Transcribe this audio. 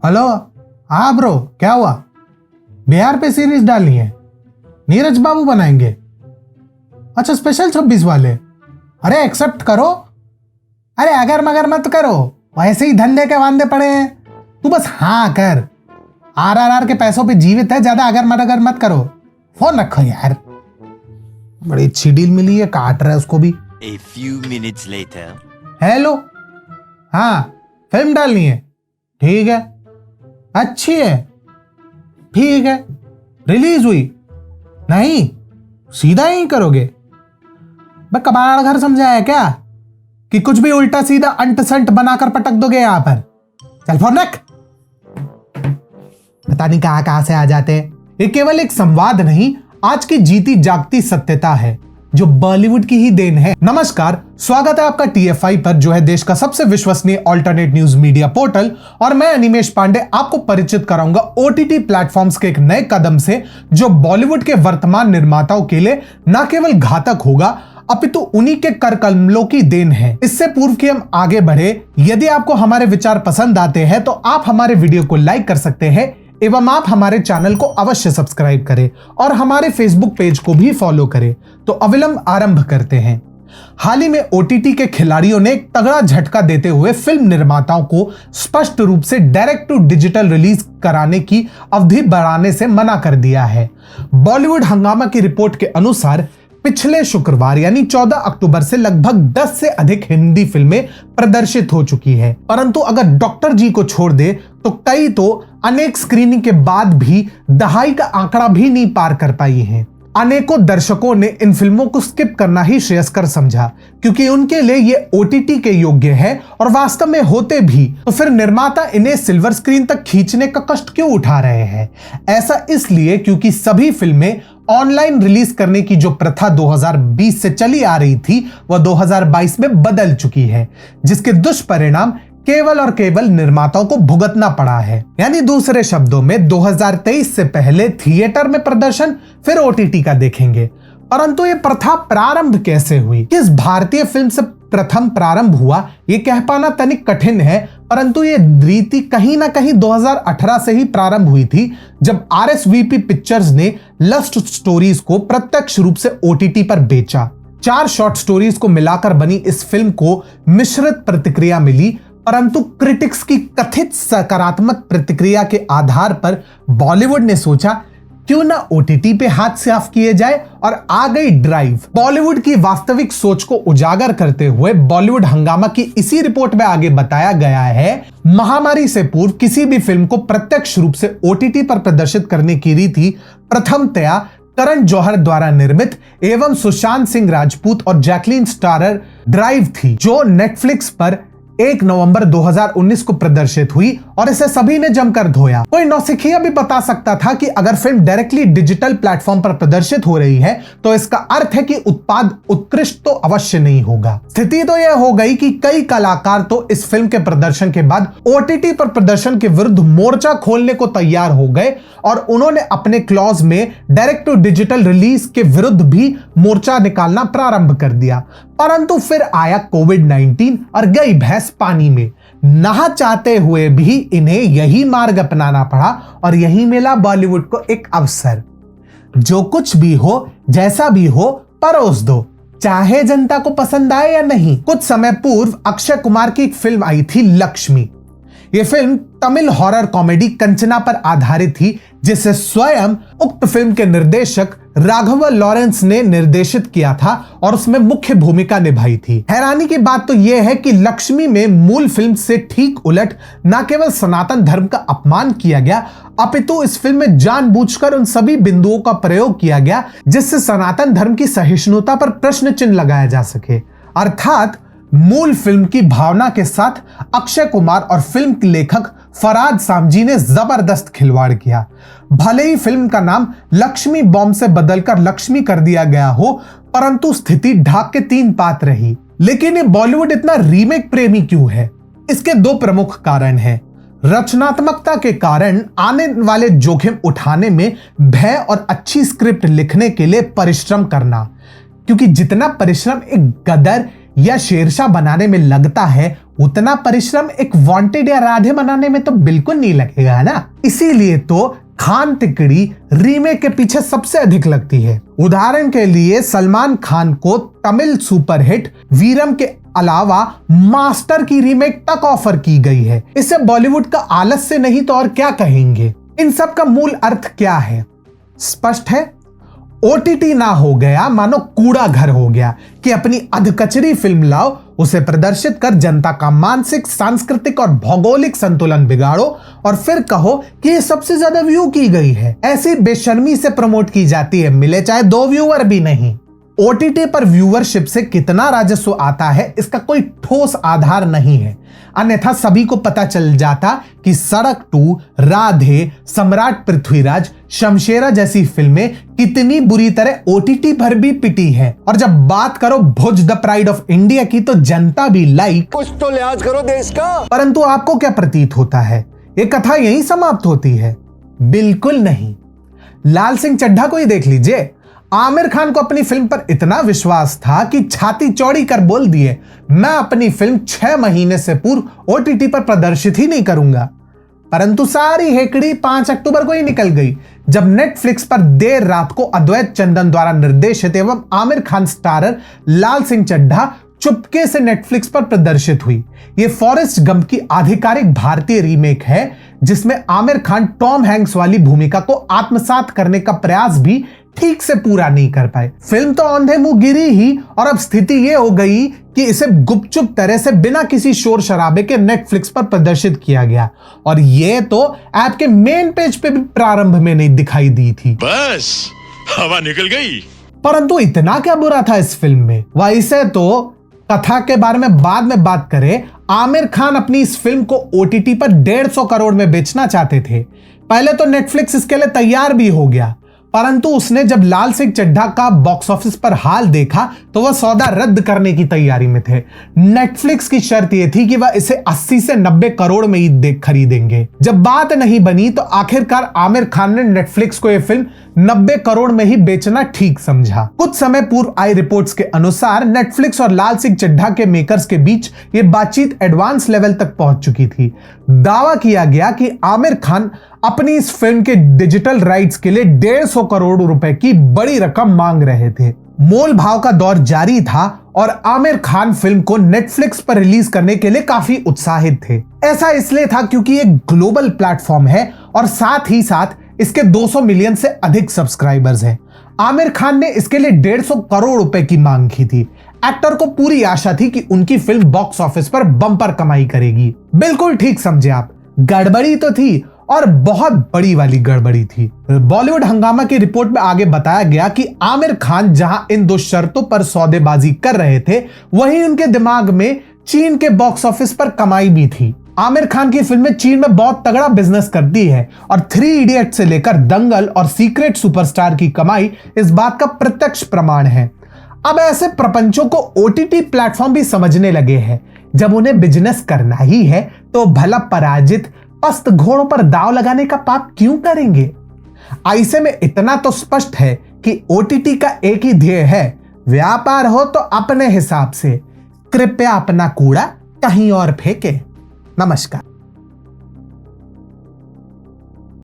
Hello. हाँ bro, क्या हुआ? बिहार पे सीरीज डालनी है, नीरज बाबू बनाएंगे? अच्छा, स्पेशल 26 वाले। अरे एक्सेप्ट करो। अरे अगर मगर मत करो, वैसे ही धंधे के वांदे पड़े हैं। तू बस हाँ कर। आरआरआर के पैसों पे जीवित है, ज्यादा अगर मत करो। फोन रखो यार। बड़ी अच्छी डील मिली है, काट रहा है उसको भी। A few minutes later. Hello. हाँ, फिल्म डालनी है, ठीक है, अच्छी है, ठीक है। रिलीज हुई? नहीं, सीधा ही करोगे? मैं कबाड़ घर समझा है क्या कि कुछ भी उल्टा सीधा अंट संट बनाकर पटक दोगे यहां पर? चल फोन रख। पता नहीं कहां से आ जाते हैं। ये केवल एक संवाद नहीं, आज की जीती जागती सत्यता है जो बॉलीवुड की ही देन है। नमस्कार, स्वागत है आपका TFI पर, जो है देश का सबसे विश्वसनीय अल्टरनेट न्यूज मीडिया पोर्टल। और मैं अनिमेश पांडे आपको परिचित कराऊंगा OTT प्लेटफॉर्म्स के एक नए कदम से, जो बॉलीवुड के वर्तमान निर्माताओं के लिए न केवल घातक होगा, अपितु उन्हीं के कर कलमों की देन है। इससे पूर्व कि हम आगे बढ़े, यदि आपको हमारे विचार पसंद आते हैं तो आप हमारे वीडियो को लाइक कर सकते हैं एवं आप हमारे चैनल को अवश्य सब्सक्राइब करें और हमारे फेसबुक पेज को भी फॉलो करें। तो अविलंब आरंभ करते हैं। हाल ही में OTT के खिलाड़ियों ने एक तगड़ा झटका देते हुए फिल्म निर्माताओं को स्पष्ट रूप से डायरेक्ट टू डिजिटल रिलीज कराने की अवधि बढ़ाने से मना कर दिया है। बॉलीवुड हंगामा की रिपोर्ट के अनुसार पिछले शुक्रवार यानी 14 अक्टूबर से लगभग 10 से अधिक हिंदी फिल्में प्रदर्शित हो चुकी है, परंतु अगर डॉक्टर जी को छोड़ दे तो कई तो अनेक स्क्रीनिंग के बाद भी दहाई का आंकड़ा भी नहीं पार कर पाई हैं। अनेकों दर्शकों ने इन फिल्मों को स्किप करना ही श्रेयस्कर समझा, क्योंकि उनके लिए ये OTT के योग्य है, और वास्तव में होते भी तो फिर निर्माता इन्हें सिल्वर स्क्रीन तक खींचने का कष्ट क्यों उठा रहे हैं? ऐसा इसलिए क्योंकि सभी फिल्में ऑनलाइन रिलीज करने की जो प्रथा 2020 से चली आ रही थी वह 2022 में बदल चुकी है, जिसके दुष्परिणाम केवल और केवल निर्माताओं को भुगतना पड़ा है। यानी दूसरे शब्दों में 2023 से पहले थिएटर में प्रदर्शन, फिर OTT का देखेंगे। परंतु ये प्रथा प्रारंभ कैसे हुई, किस भारतीय फिल्म से प्रथम प्रारंभ हुआ, ये कह पाना तनिक कठिन है, परंतु ये रीति कहीं ना कहीं 2018 से ही प्रारंभ हुई थी, जब RSVP पिक्चर्स ने लस्ट स्टोरीज को प्रत्यक्ष रूप से OTT पर बेचा। 4 शॉर्ट स्टोरीज को मिलाकर बनी इस फिल्म को मिश्रित प्रतिक्रिया मिली, परंतु क्रिटिक्स की कथित सकारात्मक प्रतिक्रिया के आधार पर बॉलीवुड ने सोचा क्यों ना OTT पे हाथ साफ किए जाए, और आ गई ड्राइव। बॉलीवुड की वास्तविक सोच को उजागर करते हुए बॉलीवुड हंगामा की इसी रिपोर्ट में आगे बताया गया है, महामारी से पूर्व किसी भी फिल्म को प्रत्यक्ष रूप से OTT पर प्रदर्शित करने की रीति प्रथमतया करण जौहर द्वारा निर्मित एवं सुशांत सिंह राजपूत और जैकलीन स्टारर ड्राइव थी, जो नेटफ्लिक्स पर 1 नवंबर 2019 को प्रदर्शित हुई, और इसे सभी ने जमकर धोया। कोई नौसिखिया भी बता सकता था कि अगर फिल्म डायरेक्टली डिजिटल प्लेटफॉर्म पर प्रदर्शित हो रही है तो इसका अर्थ है कि उत्पाद उत्कृष्ट तो अवश्य नहीं होगा। स्थिति तो यह हो गई कि कई कलाकार तो इस फिल्म के प्रदर्शन के बाद OTT पर प्रदर्शन के विरुद्ध मोर्चा खोलने को तैयार हो गए, और उन्होंने अपने क्लॉज में डायरेक्ट टू डिजिटल रिलीज के विरुद्ध भी मोर्चा निकालना प्रारंभ कर दिया। परंतु फिर आया कोविड-19 और गई भैंस पानी में। ना चाहते हुए भी इन्हें यही मार्ग अपनाना पड़ा, और यही मिला बॉलीवुड को एक अवसर। जो कुछ भी हो, जैसा भी हो, परोस दो, चाहे जनता को पसंद आए या नहीं। कुछ समय पूर्व अक्षय कुमार की एक फिल्म आई थी, लक्ष्मी। यह film Tamil horror comedy Kanchana पर आधारित थी, जिसे स्वयं उक्त फिल्म के निर्देशक राघव लॉरेंस ने निर्देशित किया था और उसमें मुख्य भूमिका निभाई थी। हैरानी की बात तो यह है कि लक्ष्मी में मूल फिल्म से ठीक उलट न केवल सनातन धर्म का अपमान किया गया, अपितु इस फिल्म में जानबूझकर उन सभी बिंदुओं का प्रयोग किया गया जिससे सनातन धर्म की सहिष्णुता पर प्रश्न चिन्ह लगाया जा सके। अर्थात मूल फिल्म की भावना के साथ अक्षय कुमार और फिल्म के लेखक फराद सामजी ने जबरदस्त खिलवाड़ किया। भले ही फिल्म का नाम लक्ष्मी बॉम्ब से बदलकर लक्ष्मी कर दिया गया हो, परंतु स्थिति ढाक के 3 पात रही। लेकिन ये बॉलीवुड इतना रीमेक प्रेमी क्यों है? इसके 2 प्रमुख कारण हैं। रचनात्मकता के कारण आने वाले जोखिम उठाने में भय, और अच्छी स्क्रिप्ट लिखने के लिए परिश्रम करना, क्योंकि जितना परिश्रम एक गदर या शेरशाह बनाने में लगता है उतना परिश्रम एक वांटेड या राधे बनाने में तो बिल्कुल नहीं लगेगा ना। इसीलिए तो खान तिकड़ी रीमेक के पीछे सबसे अधिक लगती है। उदाहरण के लिए सलमान खान को तमिल सुपरहिट वीरम के अलावा मास्टर की रीमेक तक ऑफर की गई है। इसे बॉलीवुड का आलस्य नहीं तो और क्या कहेंगे। इन सब का मूल अर्थ क्या है? स्पष्ट है, ओटीटी ना हो गया मानो कूड़ा घर हो गया कि अपनी अधकचरी फिल्म लाओ, उसे प्रदर्शित कर जनता का मानसिक, सांस्कृतिक और भौगोलिक संतुलन बिगाड़ो और फिर कहो कि ये सबसे ज्यादा व्यू की गई है। ऐसी बेशर्मी से प्रमोट की जाती है, मिले चाहे 2 व्यूअर भी नहीं। ओटीटी पर व्यूअरशिप से कितना राजस्व आता है इसका कोई ठोस आधार नहीं है, अन्यथा सभी को पता चल जाता कि सड़क 2, राधे, सम्राट पृथ्वीराज, शमशेरा जैसी फिल्में कितनी बुरी तरह ओटीटी पर भी पिटी है। और जब बात करो भुज द प्राइड ऑफ इंडिया की तो जनता भी लाइक, कुछ तो लिहाज करो देश का। परंतु आपको क्या प्रतीत होता है, ये कथा यहीं समाप्त होती है? बिल्कुल नहीं। लाल सिंह चड्ढा को ही देख लीजिए। आमिर खान को अपनी फिल्म पर इतना विश्वास था कि छाती चौड़ी कर बोल दिए, मैं अपनी फिल्म 6 महीने से पूर्व ओटीटी पर प्रदर्शित ही नहीं करूंगा। परंतु सारी हेकड़ी 5 अक्टूबर को ही निकल गई, जब नेटफ्लिक्स पर देर रात को अद्वैत चंदन द्वारा निर्देशित एवं आमिर खान स्टारर लाल सिंह चड्ढा चुपके से नेटफ्लिक्स पर प्रदर्शित हुई। यह फॉरेस्ट गंप की आधिकारिक भारतीय रीमेक है, जिसमें आमिर खान टॉम हैंक्स वाली भूमिका को आत्मसात करने का प्रयास भी ठीक से पूरा नहीं कर पाए। फिल्म तो औंधे मुंह गिरी ही और अब स्थिति यह हो गई कि इसे गुपचुप तरह से बिना किसी शोर शराबे के नेटफ्लिक्स पर प्रदर्शित किया गया और यह तो ऐप के मेन पेज पे भी प्रारंभ में नहीं दिखाई दी थी। बस हवा निकल गई। परंतु इतना क्या बुरा था इस फिल्म में? वैसे तो कथा के बारे में बाद में बात करें, आमिर खान अपनी इस फिल्म को ओटीटी पर 150 करोड़ में बेचना चाहते थे। पहले तो नेटफ्लिक्स इसके लिए तैयार भी हो गया, परंतु उसने जब लाल सिंह चड्ढा का बॉक्स ऑफिस पर हाल देखा तो वह सौदा रद्द करने की तैयारी में थे। नेटफ्लिक्स की शर्त यह थी कि वह इसे 80 से 90 करोड़ में ही खरीदेंगे। जब बात नहीं बनी तो आखिरकार आमिर खान ने नेटफ्लिक्स को यह फिल्म 90 करोड़ में ही बेचना ठीक समझा। कुछ समय पूर्व आई रिपोर्ट्स के अनुसार नेटफ्लिक्स और लाल सिंह चड्ढा के मेकर्स के बीच यह बातचीत एडवांस लेवल तक पहुंच चुकी थी। दावा किया गया कि आमिर खान अपनी इस फिल्म के डिजिटल राइट्स के लिए 150 करोड़ रुपए की बड़ी रकम मांग रहे थे। मोल भाव का दौर जारी था और आमिर खान फिल्म को नेटफ्लिक्स पर रिलीज करने के लिए काफी उत्साहित थे। ऐसा इसलिए था क्योंकि एक ग्लोबल प्लेटफॉर्म है और साथ ही साथ इसके 200 मिलियन से अधिक सब्सक्राइबर्स हैं। आमिर खान ने इसके लिए 150 करोड़ रुपए की मांग की थी। एक्टर को पूरी आशा थी कि उनकी फिल्म बॉक्स ऑफिस पर बम्पर कमाई करेगी। बिल्कुल ठीक समझे आप, गड़बड़ी तो थी और बहुत बड़ी वाली गड़बड़ी थी। बॉलीवुड हंगामा की रिपोर्ट में आगे बताया गया कि आमिर खान जहां इन 2 शर्तों पर सौदेबाजी कर रहे थे, वहीं उनके दिमाग में चीन के बॉक्स ऑफिस पर कमाई भी थी। आमिर खान की फिल्में चीन में बहुत तगड़ा बिजनेस करती है और 3 इडियट से लेकर दंगल और सीक्रेट सुपरस्टार की कमाई इस बात का प्रत्यक्ष प्रमाण है। अब ऐसे प्रपंचों को ओटीटी प्लेटफॉर्म भी समझने लगे हैं। जब उन्हें बिजनेस करना ही है तो भला पराजित पस्त घोड़ों पर दांव लगाने का पाप क्यों करेंगे? ऐसे में इतना तो स्पष्ट है कि ओटीटी का एक ही ध्येय है, व्यापार हो तो अपने हिसाब से। कृपया अपना कूड़ा कहीं और फेंके। नमस्कार।